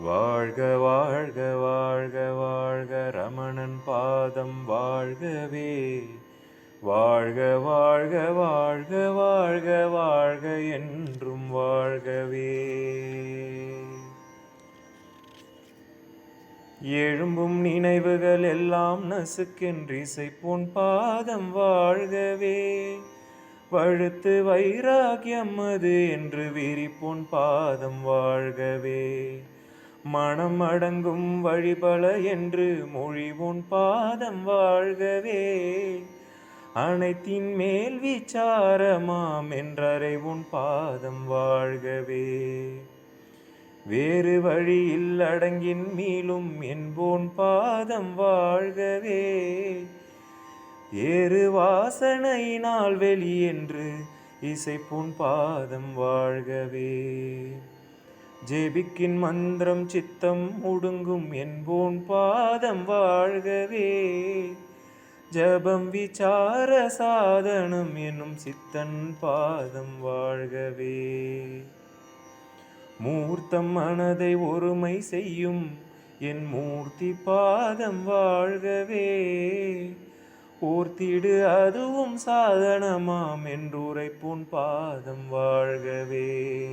வாழ்க வாழ்க வாழ்க வாழ்க ரமணன் பாதம் வாழ்கவே. வாழ்க வாழ்க வாழ்க வாழ்க வாழ்க என்றும் வாழ்கவே. எழும்பும் நினைவுகள் எல்லாம் நசுக்கென்று இசைப்போன் பாதம் வாழ்கவே. வழுத்து வைராகியம் அது என்று விரிப்போன் பாதம் வாழ்கவே. மனம் அடங்கும் வழிபல என்று மொழிவோன் பாதம் வாழ்கவே. அனைத்தின் மேல் விசாரமாம் என்றறைவோன் பாதம் வாழ்கவே. வேறு வழியில் அடங்கின் மீளும் என்போன் பாதம் வாழ்கவே. ஏறு வாசனையினால் வெளியென்று இசைப்போன் பாதம் வாழ்கவே. ஜெபிக்கின் மந்திரம் சித்தம் ஒடுங்கும் என்போன் பாதம் வாழ்கவே. ஜபம் விசார சாதனம் என்னும் சித்தன் பாதம் வாழ்கவே. மூர்த்தம் மனதை ஒருமை செய்யும் என் மூர்த்தி பாதம் வாழ்கவே. ஓர்த்திடு அதுவும் சாதனமாம் என்றுரைப்போன் பாதம் வாழ்கவே.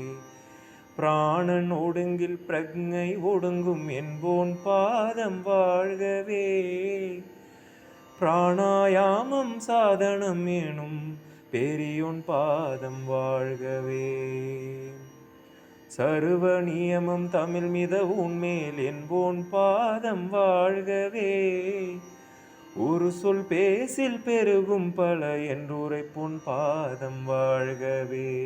பிராணன் ஒடுங்கில் பிரக்ஞை ஒடுங்கும் என்போன் பாதம் வாழ்கவே. பிராணாயாமம் சாதனம் எனும் பெரியோன் பாதம் வாழ்கவே. சர்வ நியமம் தமிழ் மித உன்மேல் என்போன் பாதம் வாழ்கவே. ஒரு சொல் பேசில் பெருகும் பல என்றுரைப்போன் பாதம் வாழ்கவே.